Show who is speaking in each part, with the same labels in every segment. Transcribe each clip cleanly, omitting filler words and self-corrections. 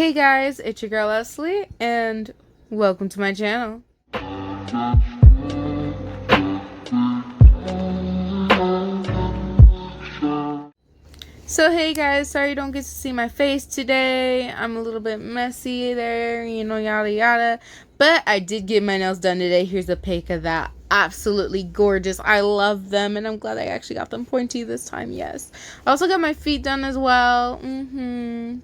Speaker 1: Hey guys, it's your girl Leslie, and welcome to my channel. So hey guys, sorry you don't get to see my face today. I'm a little bit messy there, yada yada. But I did get my nails done today. Here's a pic of that. Absolutely gorgeous. I love them, and I'm glad I actually got them pointy this time, yes. I also got my feet done as well.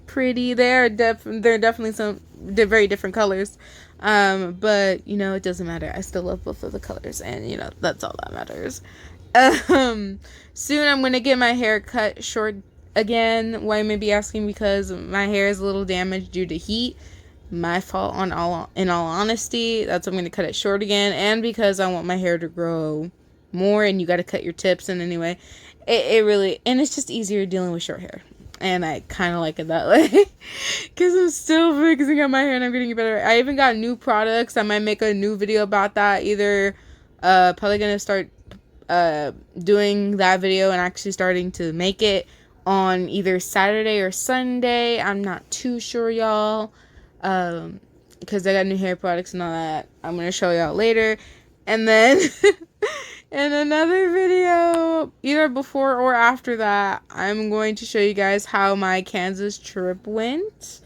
Speaker 1: Pretty. They're definitely they're very different colors. But it doesn't matter. I still love both of the colors, and that's all that matters. Soon I'm gonna get my hair cut short again. Why you may be asking, because my hair is a little damaged due to heat. My fault in all honesty. That's why I'm gonna cut it short again, and because I want my hair to grow more, and you got to cut your tips. And anyway, it really, and it's just easier dealing with short hair, and I kind of like it that way because I'm still fixing up my hair and I'm getting better. I even got new products. I might make a new video about that. Either probably gonna start doing that video and actually starting to make it on either Saturday or Sunday. I'm not too sure, y'all, because I got new hair products and all that. I'm gonna show y'all later. And then in another video, either before or after that, I'm going to show you guys how my Kansas trip went.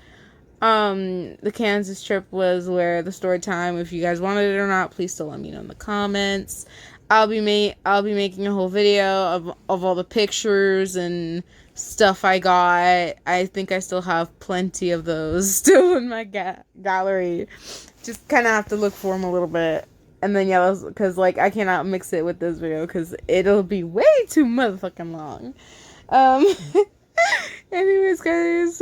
Speaker 1: The Kansas trip was where the story time, if you guys wanted it or not, please still let me know in the comments. I'll be making a whole video of all the pictures and stuff I got. I think I still have plenty of those still in my gallery. Just kind of have to look for them a little bit. And then because I cannot mix it with this video because it'll be way too motherfucking long. Anyways, guys,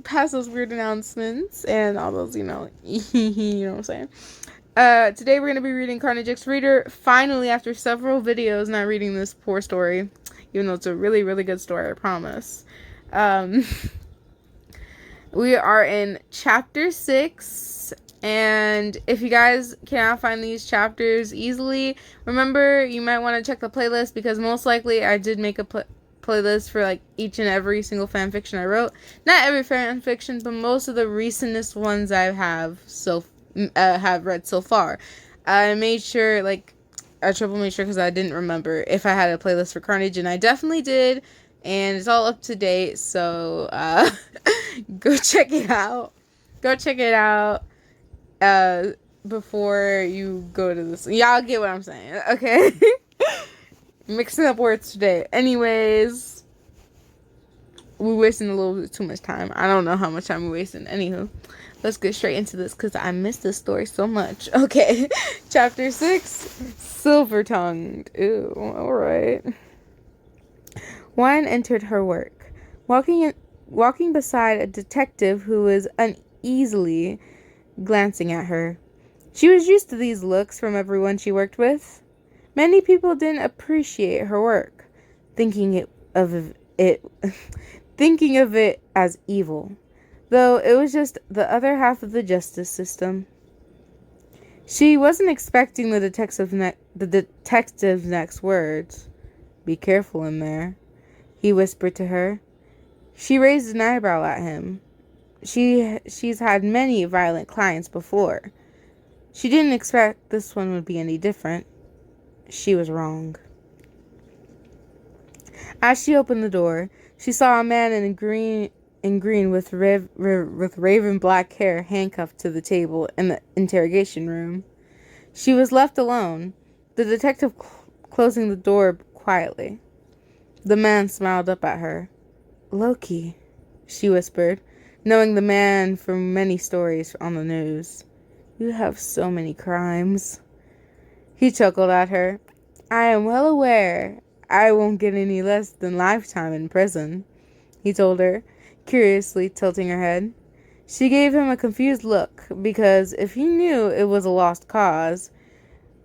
Speaker 1: past those weird announcements and all those, you know what I'm saying. Today we're going to be reading Carnage X Reader. Finally, after several videos not reading this poor story, even though it's a really, really good story, I promise. We are in chapter 6, and if you guys cannot find these chapters easily, remember, you might want to check the playlist, because most likely I did make a playlist for each and every single fanfiction I wrote. Not every fanfiction, but most of the recentest ones I have read so far. I made sure, I triple made sure, because I didn't remember if I had a playlist for Carnage, and I definitely did, and it's all up to date, so go check it out. Before you go to this. Y'all get what I'm saying, okay? Mixing up words today. Anyways, we're wasting a little bit too much time. I don't know how much time we're wasting. Anywho, let's get straight into this because I missed this story so much. Okay, chapter 6, Silver-Tongued. Ew, alright. Wine entered her work, walking beside a detective who was uneasily glancing at her. She was used to these looks from everyone she worked with. Many people didn't appreciate her work, thinking of it as evil, though it was just the other half of the justice system. She wasn't expecting the detective's next words. "Be careful in there," he whispered to her. She raised an eyebrow at him. She's had many violent clients before. She didn't expect this one would be any different. She was wrong. As she opened the door, she saw a man in green with raven black hair handcuffed to the table in the interrogation room. She was left alone, the detective closing the door quietly. The man smiled up at her. "Loki," she whispered, knowing the man from many stories on the news. "You have so many crimes." He chuckled at her. "I am well aware I won't get any less than lifetime in prison," he told her, curiously tilting her head. She gave him a confused look, because if he knew it was a lost cause,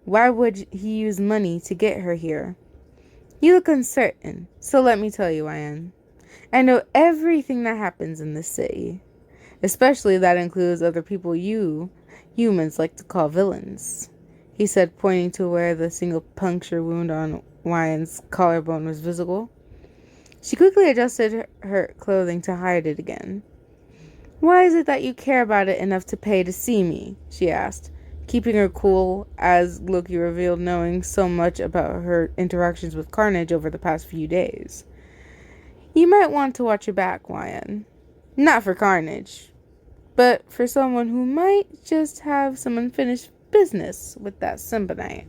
Speaker 1: why would he use money to get her here? "You look uncertain, so let me tell you, Anne. I know everything that happens in this city, especially that includes other people you humans like to call villains," he said, pointing to where the single puncture wound on Ryan's collarbone was visible. She quickly adjusted her clothing to hide it again. Why is it that you care about it enough to pay to see me? She asked, keeping her cool as Loki revealed knowing so much about her interactions with Carnage over the past few days. You might want to watch your back, Wyan. Not for Carnage, but for someone who might just have some unfinished business with that Symphonite,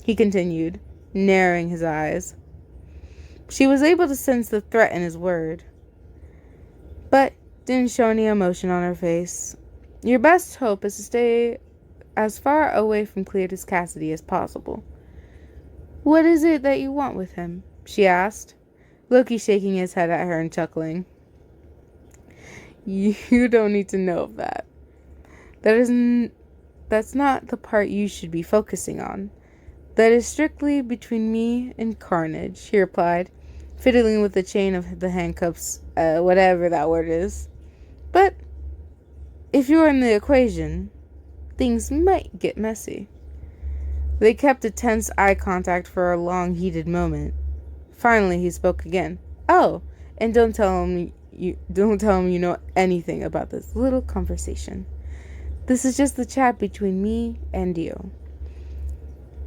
Speaker 1: he continued, narrowing his eyes. She was able to sense the threat in his word, but didn't show any emotion on her face. Your best hope is to stay as far away from Cletus Cassidy as possible. What is it that you want with him? She asked, Loki shaking his head at her and chuckling. You don't need to know of that. That's not the part you should be focusing on. That is strictly between me and Carnage, he replied, fiddling with the chain of the handcuffs, whatever that word is. But if you're in the equation, things might get messy. They kept a tense eye contact for a long, heated moment. Finally, he spoke again. Oh, and don't tell him you know anything about this little conversation. This is just the chat between me and you.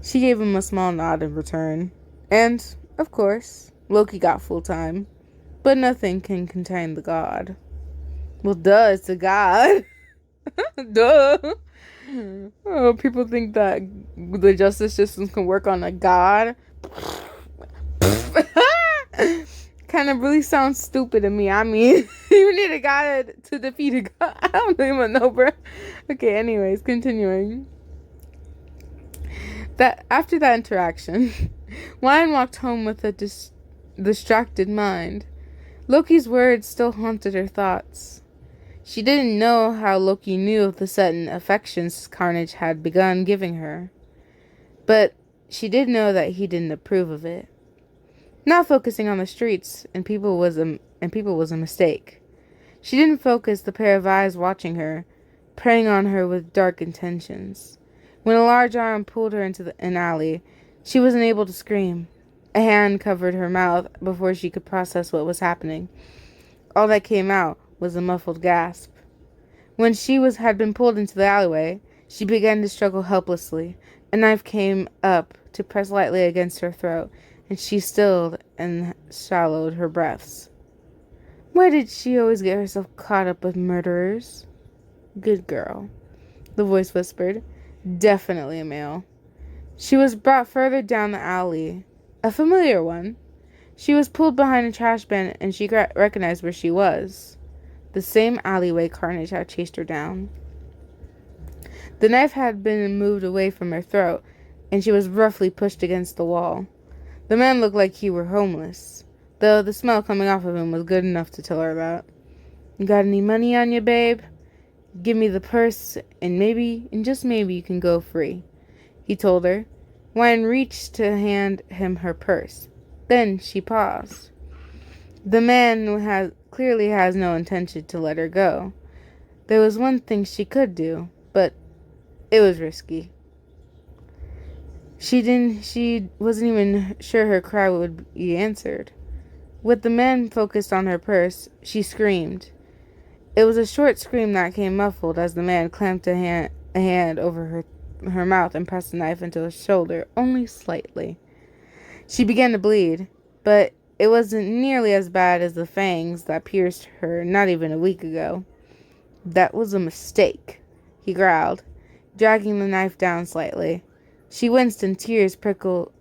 Speaker 1: She gave him a small nod in return. And, of course, Loki got full time. But nothing can contain the god. Well, duh, it's a god. Duh. Oh, people think that the justice system can work on a god. Kind of really sounds stupid to me. I mean, you need a god to defeat a god. I don't even know, bro. Okay, anyways, continuing. That after that interaction, Wyan walked home with a distracted mind. Loki's words still haunted her thoughts. She didn't know how Loki knew of the sudden affections Carnage had begun giving her, but she did know that he didn't approve of it. Not focusing on the streets and people was a mistake. She didn't focus the pair of eyes watching her, preying on her with dark intentions. When a large arm pulled her into an alley, she wasn't able to scream. A hand covered her mouth before she could process what was happening. All that came out was a muffled gasp. When she had been pulled into the alleyway, she began to struggle helplessly. A knife came up to press lightly against her throat, and she stilled and swallowed her breaths. Why did she always get herself caught up with murderers? Good girl, the voice whispered. Definitely a male. She was brought further down the alley, a familiar one. She was pulled behind a trash bin, and she recognized where she was. The same alleyway Carnage had chased her down. The knife had been moved away from her throat, and she was roughly pushed against the wall. The man looked like he were homeless, though the smell coming off of him was good enough to tell her that. You got any money on you, babe? Give me the purse, and maybe, and just maybe, you can go free, he told her. Wyan reached to hand him her purse. Then she paused. The man clearly has no intention to let her go. There was one thing she could do, but it was risky. She wasn't even sure her cry would be answered. With the man focused on her purse, she screamed. It was a short scream that came muffled as the man clamped a hand over her mouth and pressed the knife into her shoulder only slightly. She began to bleed, but it wasn't nearly as bad as the fangs that pierced her not even a week ago. That was a mistake, he growled, dragging the knife down slightly. She winced and tears trickled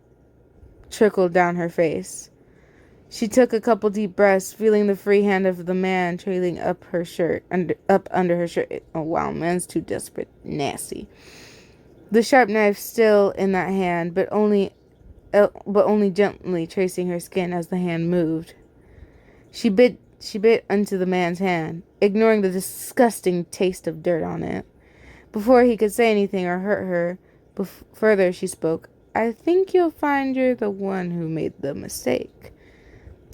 Speaker 1: down her face. She took a couple deep breaths, feeling the free hand of the man trailing up her shirt, up under her shirt. Oh wow, man's too desperate. Nasty. The sharp knife still in that hand, but only gently tracing her skin as the hand moved. She bit into the man's hand, ignoring the disgusting taste of dirt on it. Before he could say anything or hurt her further, she spoke. I think you'll find you're the one who made the mistake.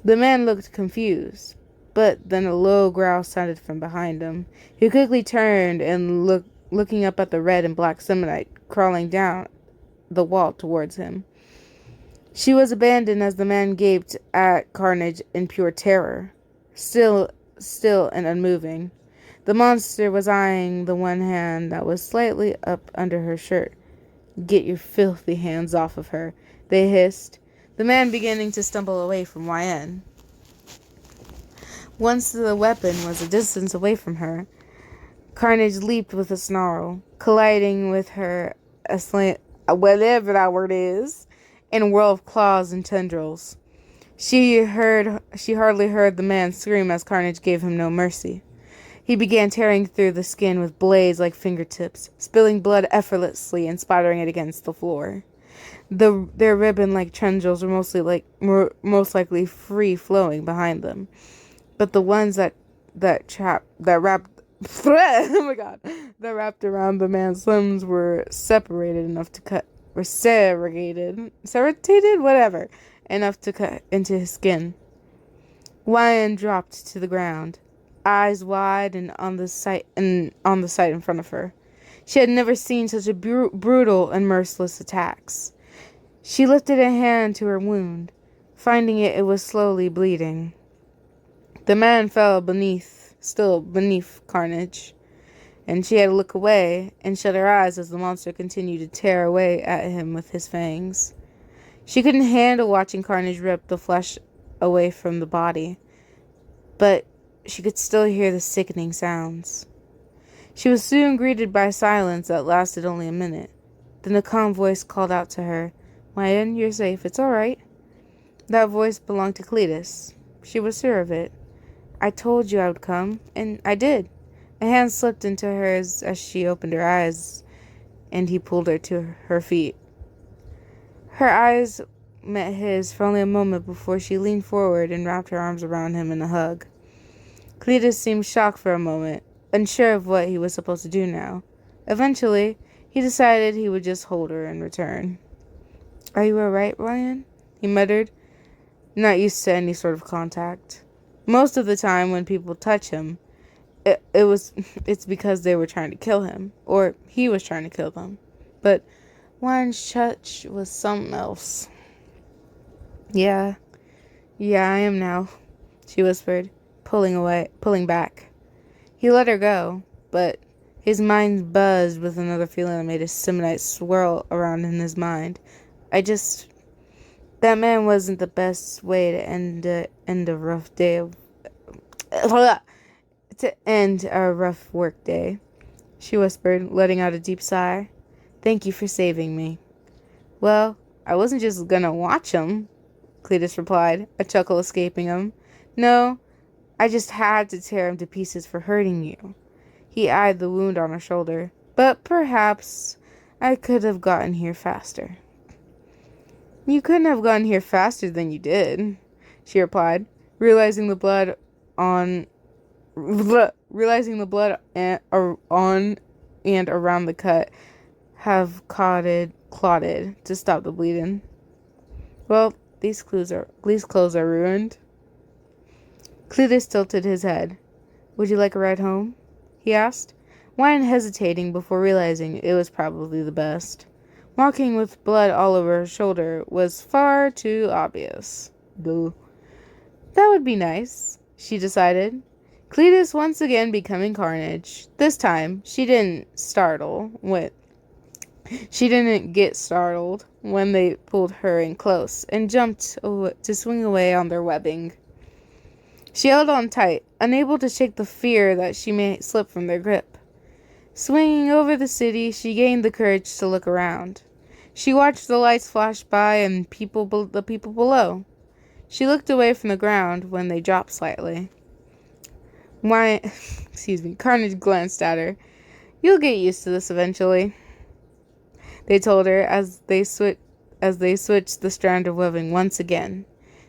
Speaker 1: The man looked confused, but then a low growl sounded from behind him. He quickly turned and looking up at the red and black Semonite crawling down the wall towards him. She was abandoned as the man gaped at Carnage in pure terror, still and unmoving. The monster was eyeing the one hand that was slightly up under her shirt. "Get your filthy hands off of her," they hissed, the man beginning to stumble away from YN. Once the weapon was a distance away from her, Carnage leaped with a snarl, colliding with her whatever that word is, in a whirl of claws and tendrils. She hardly heard the man scream as Carnage gave him no mercy. He began tearing through the skin with blades like fingertips, spilling blood effortlessly and spattering it against the floor. Their ribbon-like tendrils were most likely free-flowing behind them, but the ones that wrapped oh my god, that wrapped around the man's limbs were separated enough to cut, were serrated, whatever, enough to cut into his skin. Ryan dropped to the ground, eyes wide and on the sight in front of her. She had never seen such a brutal and merciless attacks. She lifted a hand to her wound, finding it was slowly bleeding. The man fell beneath Carnage, and she had to look away and shut her eyes as the monster continued to tear away at him with his fangs. She couldn't handle watching Carnage rip the flesh away from the body, but she could still hear the sickening sounds. She was soon greeted by silence that lasted only a minute. Then a calm voice called out to her, "Ryan, you're safe. It's all right." That voice belonged to Cletus. She was sure of it. "I told you I would come, and I did." A hand slipped into hers as she opened her eyes, and he pulled her to her feet. Her eyes met his for only a moment before she leaned forward and wrapped her arms around him in a hug. Cletus seemed shocked for a moment, unsure of what he was supposed to do now. Eventually, he decided he would just hold her in return. "Are you all right, Ryan?" he muttered, not used to any sort of contact. Most of the time when people touch him, it's because they were trying to kill him, or he was trying to kill them. But Ryan's touch was something else. Yeah, I am now," she whispered, pulling back. He let her go, but his mind buzzed with another feeling that made a Semonite swirl around in his mind. That man wasn't the best way to end a rough day to end a rough work day, she whispered, letting out a deep sigh. "Thank you for saving me." "Well, I wasn't just gonna watch him," Cletus replied, a chuckle escaping him. "No, I just had to tear him to pieces for hurting you." He eyed the wound on her shoulder. "But perhaps I could have gotten here faster." "You couldn't have gotten here faster than you did," she replied, realizing the blood on and around the cut have clotted to stop the bleeding. "Well, these clothes are ruined." Cletus tilted his head. "Would you like a ride home?" he asked, Wine hesitating before realizing it was probably the best. Walking with blood all over her shoulder was far too obvious. Boo. That would be nice, she decided. Cletus once again becoming Carnage. This time, she didn't get startled when they pulled her in close and jumped to swing away on their webbing. She held on tight, unable to shake the fear that she may slip from their grip. Swinging over the city, she gained the courage to look around. She watched the lights flash by and the people below. She looked away from the ground when they dropped slightly. Carnage glanced at her. "You'll get used to this eventually," they told her as they switched the strand of webbing once again.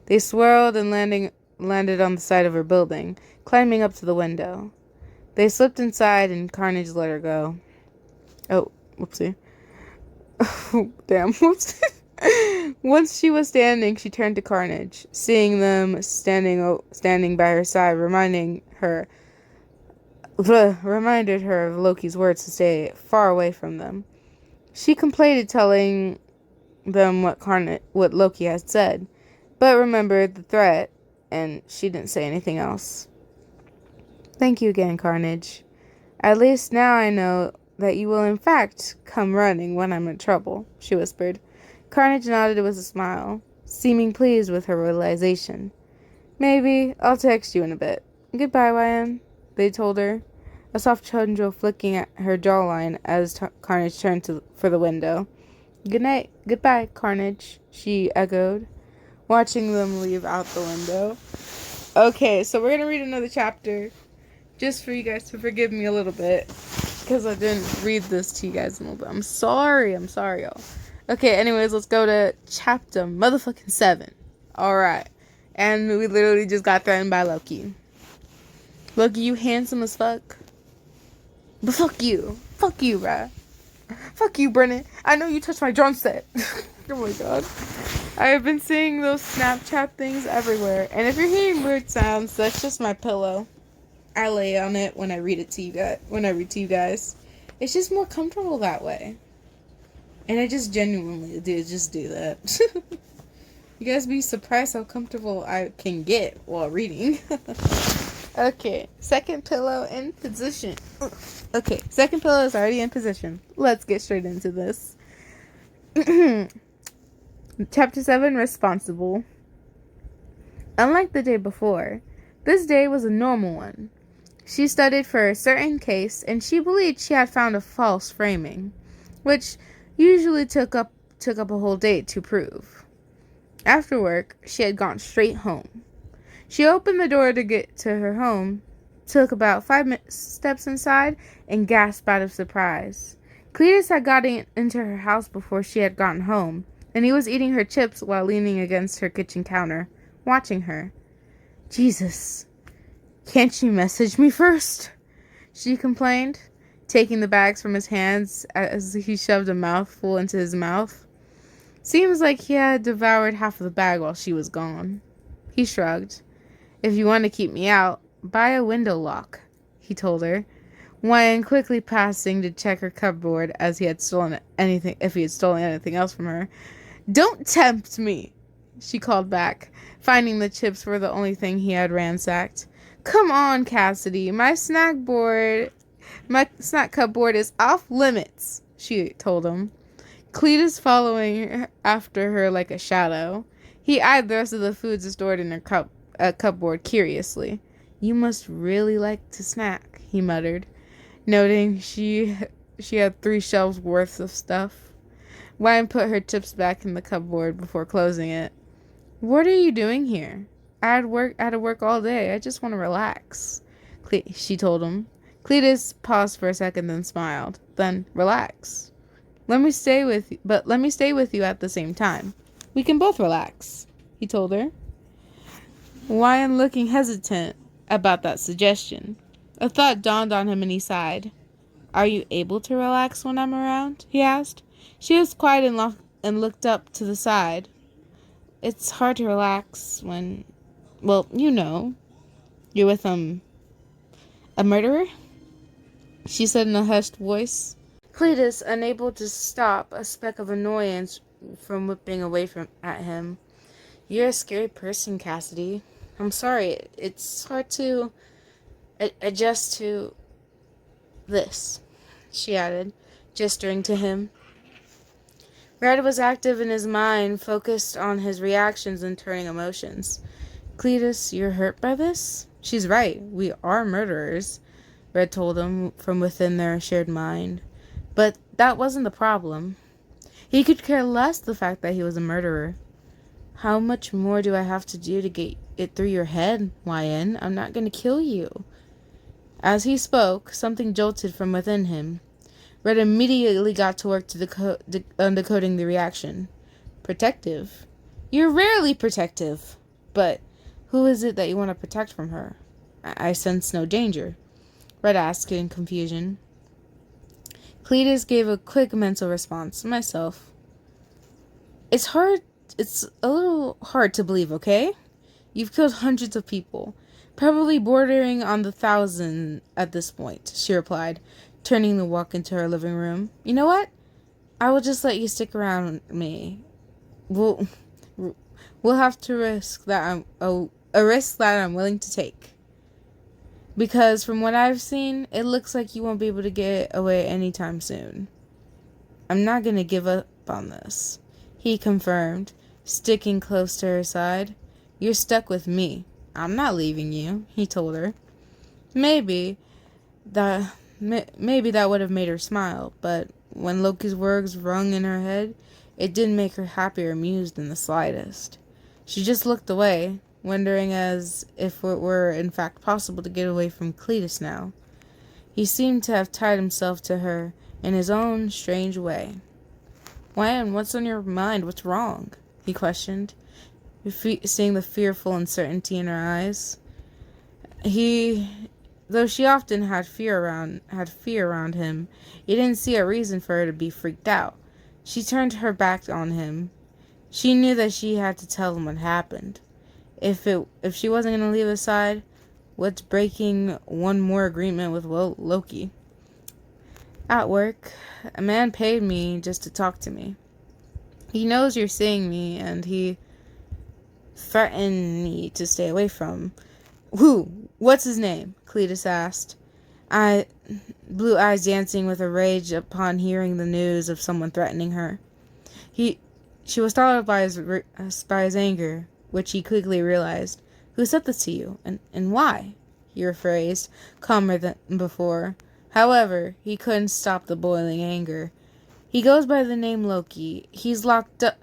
Speaker 1: They swirled and landed on the side of her building, climbing up to the window. They slipped inside and Carnage let her go. Oh, whoopsie. Oh, damn, whoops. Once she was standing, she turned to Carnage, seeing them standing by her side, reminded her of Loki's words to stay far away from them. She completed telling them what Loki had said, but remembered the threat, and she didn't say anything else. Thank you again, Carnage. At least now I know that you will in fact come running when I'm in trouble, she whispered. Carnage nodded with a smile, seeming pleased with her realization. Maybe I'll text you in a bit. Goodbye, YM, they told her, a soft tendril flicking at her jawline as Carnage turned for the window. Good night. Goodbye, Carnage, she echoed, watching them leave out the window. Okay, so we're going to read another chapter, just for you guys to forgive me a little bit, because I didn't read this to you guys in a little bit. I'm sorry, y'all. Okay, anyways, let's go to chapter motherfucking 7. Alright. And we literally just got threatened by Loki. Loki, you handsome as fuck. But fuck you. Fuck you, bruh. Fuck you, Brennan. I know you touched my drum set. Oh my god. I have been seeing those Snapchat things everywhere. And if you're hearing weird sounds, that's just my pillow. I lay on it when I read it to you guys. When I read to you guys. It's just more comfortable that way. And I just genuinely do that. You guys be surprised how comfortable I can get while reading. Okay, second pillow in position. Okay, second pillow is already in position. Let's get straight into this. Chapter 7, Responsible. Unlike the day before, this day was a normal one. She studied for a certain case, and she believed she had found a false framing, which usually took up a whole day to prove. After work, she had gone straight home. She opened the door to get to her home, took about 5 steps inside, and gasped out of surprise. Cletus had gotten into her house before she had gotten home, and he was eating her chips while leaning against her kitchen counter, watching her. Jesus, can't you message me first? She complained, taking the bags from his hands as he shoved a mouthful into his mouth. Seems like he had devoured half of the bag while she was gone. He shrugged. If you want to keep me out, buy a window lock, he told her, while quickly passing to check her cupboard if he had stolen anything else from her. Don't tempt me, she called back, finding the chips were the only thing he had ransacked. Come on, Cassidy, my snack cupboard is off limits, she told him. Cletus following after her like a shadow. He eyed the rest of the foods stored in her cupboard curiously. You must really like to snack, he muttered, noting she had 3 shelves worth of stuff. Wyan put her chips back in the cupboard before closing it. What are you doing here? I had to work all day. I just want to relax, she told him. Cletus paused for a second, then smiled. Then, relax. Let me stay with you at the same time. We can both relax, he told her. Wyan looking hesitant about that suggestion. A thought dawned on him and he sighed. Are you able to relax when I'm around? He asked. She was quiet and looked up to the side. It's hard to relax when, well, you know, you're with, a murderer? She said in a hushed voice. Cletus, unable to stop a speck of annoyance from whipping away at him. You're a scary person, Cassidy. I'm sorry. It's hard to adjust to this, she added, gesturing to him. Red was active in his mind, focused on his reactions and turning emotions. Cletus, you're hurt by this? She's right. We are murderers, Red told him from within their shared mind. But that wasn't the problem. He could care less the fact that he was a murderer. How much more do I have to do to get it through your head, Wyan? I'm not going to kill you. As he spoke, something jolted from within him. Red immediately got to work to decoding the reaction. Protective? You're rarely protective. But who is it that you want to protect from her? I sense no danger, Red asked in confusion. Cletus gave a quick mental response. Myself. It's a little hard to believe, okay? You've killed hundreds of people, probably bordering on the 1,000 at this point, she replied, turning to walk into her living room. You know what? I will just let you stick around with me. We'll have to risk that a risk that I'm willing to take. Because from what I've seen, it looks like you won't be able to get away anytime soon. I'm not gonna give up on this, he confirmed, sticking close to her side. You're stuck with me. I'm not leaving you, he told her. Maybe that would have made her smile, but when Loki's words rung in her head, it didn't make her happy or amused in the slightest. She just looked away, wondering as if it were in fact possible to get away from Cletus now. He seemed to have tied himself to her in his own strange way. Wyan, what's on your mind? What's wrong? He questioned, seeing the fearful uncertainty in her eyes. Though she often had fear around him, he didn't see a reason for her to be freaked out. She turned her back on him. She knew that she had to tell him what happened. If she wasn't going to leave his side, what's breaking one more agreement with Loki? At work, a man paid me just to talk to me. He knows you're seeing me, and he threatened me to stay away from. Who? What's his name? Cletus asked, blue eyes dancing with a rage upon hearing the news of someone threatening her. She was startled by his anger, which he quickly realized. Who said this to you, and why? He rephrased, calmer than before. However, he couldn't stop the boiling anger. He goes by the name Loki. He's locked up.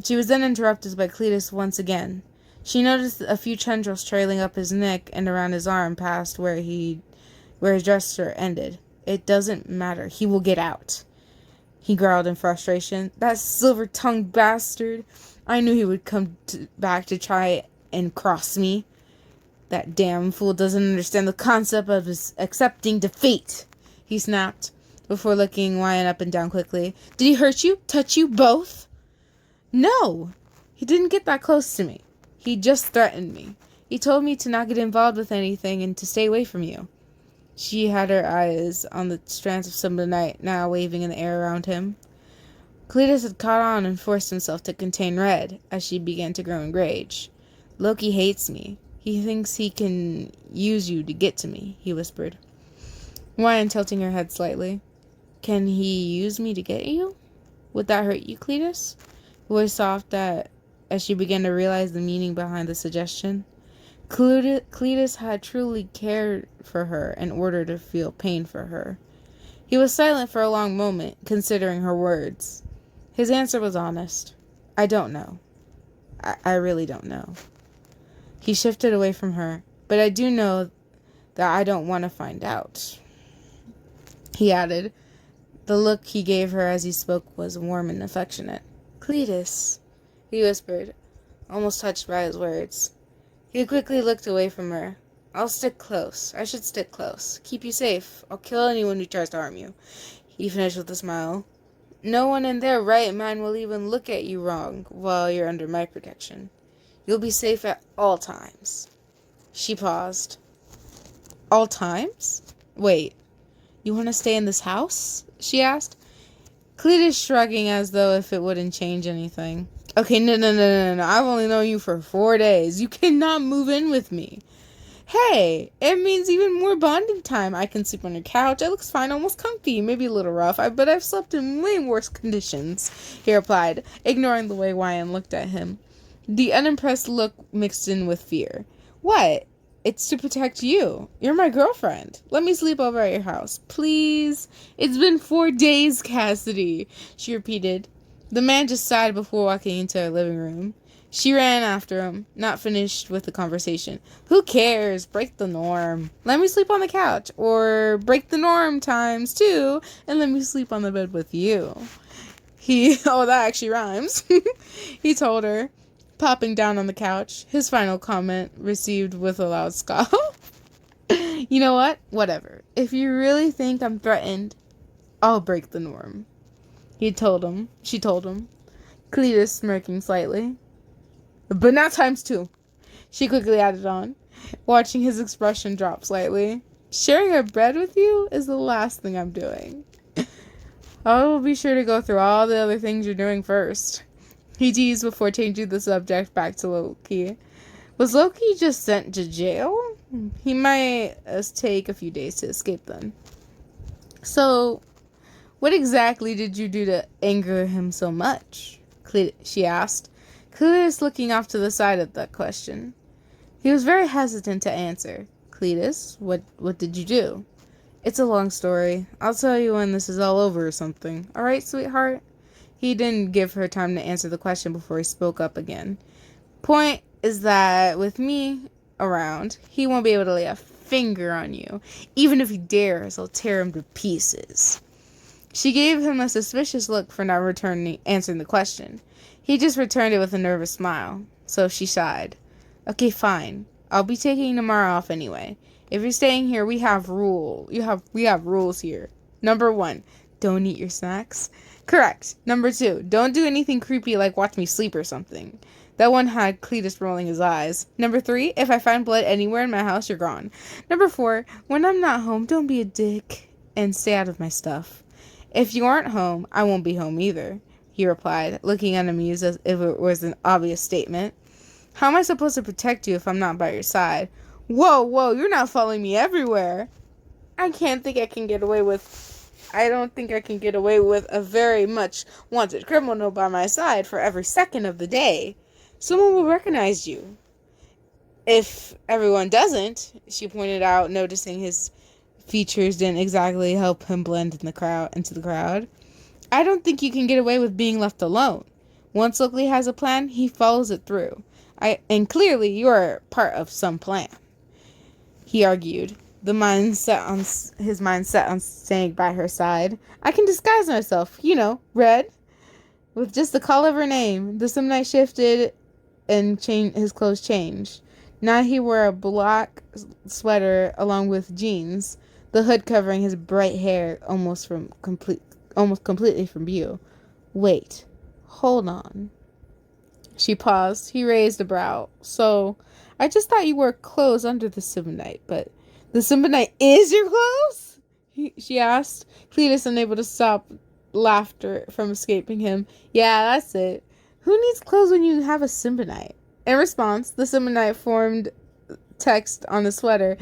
Speaker 1: She was then interrupted by Cletus once again. She noticed a few tendrils trailing up his neck and around his arm past where his dresser ended. It doesn't matter. He will get out. He growled in frustration. That silver-tongued bastard. I knew he would come back to try and cross me. That damn fool doesn't understand the concept of his accepting defeat, he snapped, before looking Wyan up and down quickly. Did he hurt you? Touch you both? No. He didn't get that close to me. He just threatened me. He told me to not get involved with anything and to stay away from you. She had her eyes on the strands of Summonite now waving in the air around him. Cletus had caught on and forced himself to contain red as she began to grow in rage. Loki hates me. He thinks he can use you to get to me, he whispered. Wyan tilting her head slightly. Can he use me to get you? Would that hurt you, Cletus? Voice soft as she began to realize the meaning behind the suggestion. Cletus had truly cared for her in order to feel pain for her. He was silent for a long moment, considering her words. His answer was honest. I don't know. I really don't know. He shifted away from her, but I do know that I don't want to find out. He added. The look he gave her as he spoke was warm and affectionate. Cletus, he whispered, almost touched by his words. He quickly looked away from her. I'll stick close. I should stick close. Keep you safe. I'll kill anyone who tries to harm you. He finished with a smile. No one in their right mind will even look at you wrong while you're under my protection. You'll be safe at all times. She paused. All times? Wait, you want to stay in this house? She asked. Cletus shrugging as though if it wouldn't change anything. Okay, no. I've only known you for 4 days. You cannot move in with me. Hey, it means even more bonding time. I can sleep on your couch. It looks fine, almost comfy, maybe a little rough, but I've slept in way worse conditions, he replied, ignoring the way Wyan looked at him. The unimpressed look mixed in with fear. What? It's to protect you. You're my girlfriend. Let me sleep over at your house, please. It's been 4 days, Cassidy, she repeated. The man just sighed before walking into her living room. She ran after him, not finished with the conversation. Who cares? Break the norm. Let me sleep on the couch. Or break the norm times 2 and let me sleep on the bed with you. Oh, that actually rhymes. He told her, popping down on the couch, his final comment received with a loud scoff. You know what? Whatever. If you really think I'm threatened, I'll break the norm. She told him. Cletus smirking slightly. But not times 2. She quickly added on, watching his expression drop slightly. Sharing a bed with you is the last thing I'm doing. I will be sure to go through all the other things you're doing first. He teased before changing the subject back to Loki. Was Loki just sent to jail? He might take a few days to escape then. So, what exactly did you do to anger him so much? She asked, Cletus looking off to the side at that question. He was very hesitant to answer. Cletus, what did you do? It's a long story. I'll tell you when this is all over or something. All right, sweetheart? He didn't give her time to answer the question before he spoke up again. Point is that with me around, he won't be able to lay a finger on you. Even if he dares, I'll tear him to pieces. She gave him a suspicious look for not answering the question. He just returned it with a nervous smile. So she sighed. Okay, fine. I'll be taking tomorrow off anyway. If you're staying here, we have rules here. Number 1, don't eat your snacks. Correct. Number 2, don't do anything creepy like watch me sleep or something. That one had Cletus rolling his eyes. Number 3, if I find blood anywhere in my house, you're gone. Number 4, when I'm not home, don't be a dick and stay out of my stuff. If you aren't home, I won't be home either, he replied, looking unamused as if it was an obvious statement. How am I supposed to protect you if I'm not by your side? Whoa, you're not following me everywhere. I don't think I can get away with a very much wanted criminal by my side for every second of the day. Someone will recognize you. If everyone doesn't, she pointed out, noticing his features didn't exactly help him blend into the crowd. I don't think you can get away with being left alone. Once Oakley has a plan, he follows it through. And clearly you're part of some plan, he argued, his mind set on staying by her side. I can disguise myself, Red. With just the call of her name, the Simnite shifted and his clothes changed. Now he wore a black sweater along with jeans, the hood covering his bright hair almost completely from view. Wait, hold on. She paused. He raised a brow. So, I just thought you wore clothes under the Simnite, but the Simnite is your clothes? She asked, Cletus unable to stop laughter from escaping him. Yeah, that's it. Who needs clothes when you have a Simnite? In response, the Simnite formed text on the sweater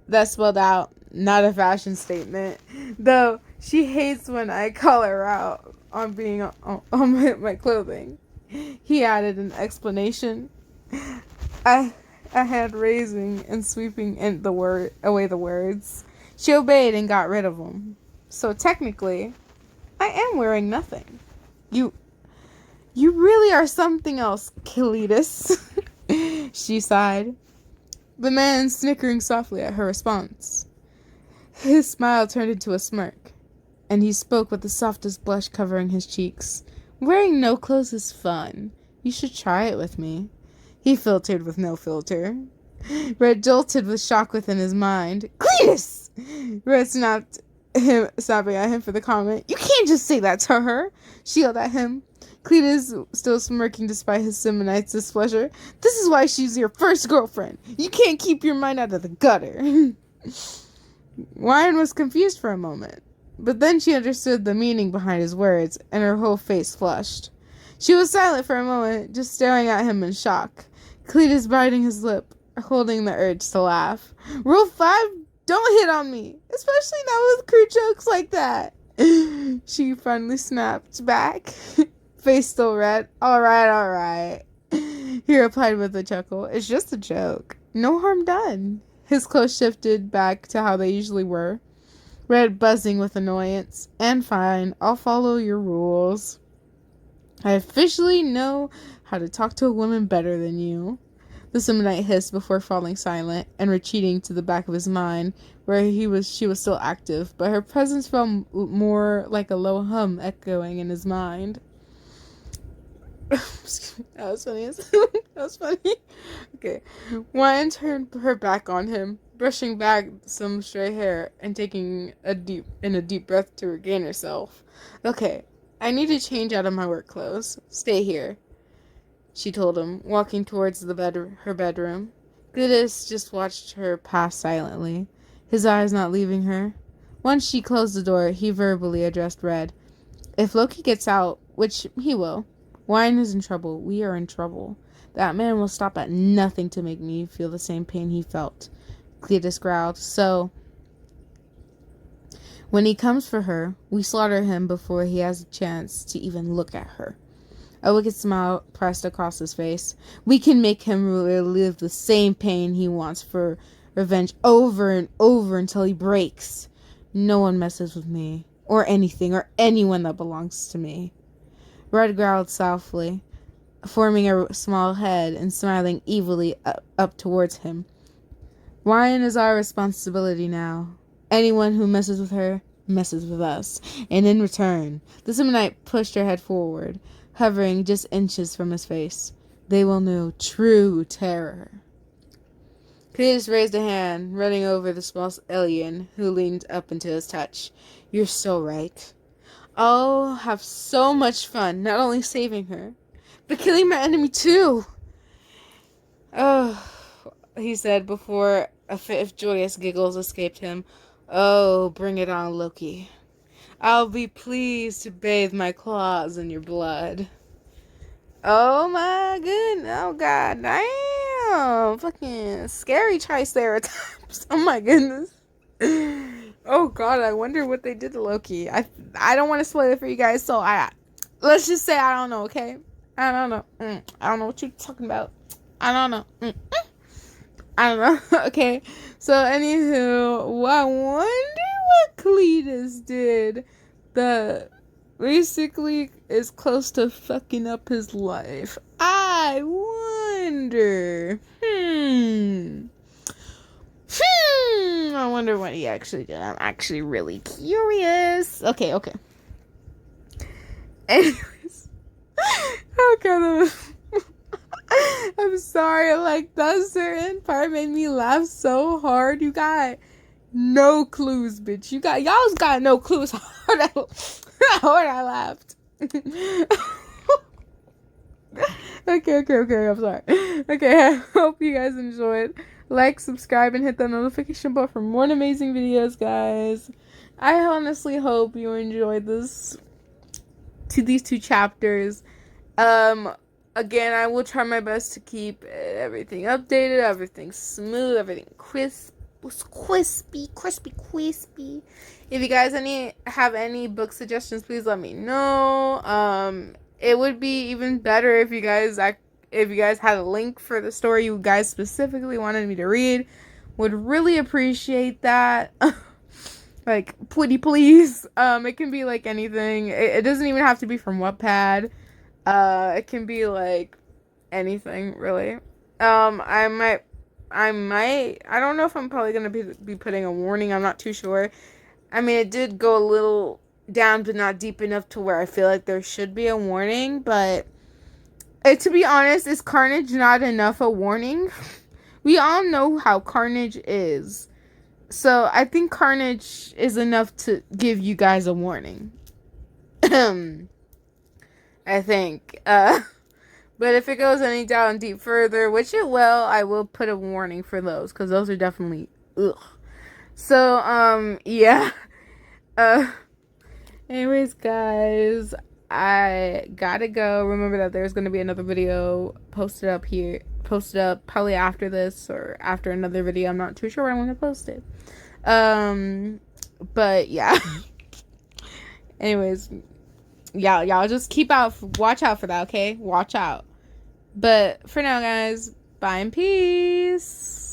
Speaker 1: that spelled out, not a fashion statement, though she hates when I call her out on being on my clothing. He added an explanation, a hand raising and sweeping away the words. She obeyed and got rid of them. So technically, I am wearing nothing. You really are something else, Cletus. She sighed. The man snickering softly at her response. His smile turned into a smirk, and he spoke with the softest blush covering his cheeks. Wearing no clothes is fun. You should try it with me. He filtered with no filter. Red jolted with shock within his mind. Cletus! Red snapping at him for the comment. You can't just say that to her. She yelled at him. Cletus still smirking despite his Simnite's displeasure. This is why she's your first girlfriend. You can't keep your mind out of the gutter. Ryan was confused for a moment. But then she understood the meaning behind his words, and her whole face flushed. She was silent for a moment, just staring at him in shock. Cletus biting his lip, holding the urge to laugh. Rule 5, don't hit on me, especially not with crude jokes like that. She finally snapped back, face still red. All right. He replied with a chuckle. It's just a joke. No harm done. His clothes shifted back to how they usually were. Red buzzing with annoyance. And fine, I'll follow your rules. I officially know how to talk to a woman better than you. The Simnite hissed before falling silent and retreating to the back of his mind, where she was still active, but her presence felt more like a low hum echoing in his mind. Excuse me, that was funny. That was funny. Okay. Wyan turned her back on him, brushing back some stray hair and taking a deep breath to regain herself. Okay, I need to change out of my work clothes. Stay here, she told him, walking towards her bedroom. Cletus just watched her pass silently, his eyes not leaving her. Once she closed the door, he verbally addressed Red. If Loki gets out, which he will, Wyan is in trouble. We are in trouble. That man will stop at nothing to make me feel the same pain he felt. Cletus growled. So, when he comes for her, we slaughter him before he has a chance to even look at her. A wicked smile pressed across his face. We can make him relive the same pain he wants for revenge over and over until he breaks. No one messes with me, or anything, or anyone that belongs to me. Red growled softly, forming a small head and smiling evilly up towards him. Ryan is our responsibility now. Anyone who messes with her messes with us. And in return, the Simonite pushed her head forward, hovering just inches from his face. They will know true terror. Cletus raised a hand, running over the small alien, who leaned up into his touch. You're so right. I'll have so much fun, not only saving her, but killing my enemy too. Oh, he said before a fit of joyous giggles escaped him. Oh, bring it on, Loki. I'll be pleased to bathe my claws in your blood. Oh my goodness. Oh god damn. Fucking scary triceratops. Oh my goodness. Oh god, I wonder what they did to Loki. I don't want to spoil it for you guys, so let's just say I don't know, okay? I don't know. I don't know what you're talking about. I don't know. I don't know. Okay. So anywho, I wonder what Cletus did that basically is close to fucking up his life. I wonder. I wonder what he actually did. I'm actually really curious. Okay. Anyways. Okay. I'm sorry, like, that certain part made me laugh so hard. You got no clues, bitch. Y'all's got no clues how hard I laughed. Okay, I'm sorry. Okay, I hope you guys enjoyed. Like, subscribe, and hit that notification bell for more amazing videos, guys. I honestly hope you enjoyed these two chapters. Again, I will try my best to keep everything updated, everything smooth, everything crispy. If you guys have any book suggestions, please let me know. It would be even better if you guys had a link for the story you guys specifically wanted me to read. Would really appreciate that. Like, pretty please. It can be like anything. It doesn't even have to be from Wattpad. It can be like anything, really. I don't know if I'm probably gonna be putting a warning. I'm not too sure. I mean, it did go a little down, but not deep enough to where I feel like there should be a warning. But to be honest, is Carnage not enough a warning? We all know how Carnage is. So I think Carnage is enough to give you guys a warning. I think. But if it goes any down deep further, which it will, I will put a warning for those, because those are definitely ugh. So, yeah. Anyways, guys, I gotta go. Remember that there's gonna be another video posted up probably after this or after another video. I'm not too sure when I'm gonna post it. But yeah. Anyways, y'all just watch out for that, okay? Watch out. But for now, guys, bye and peace.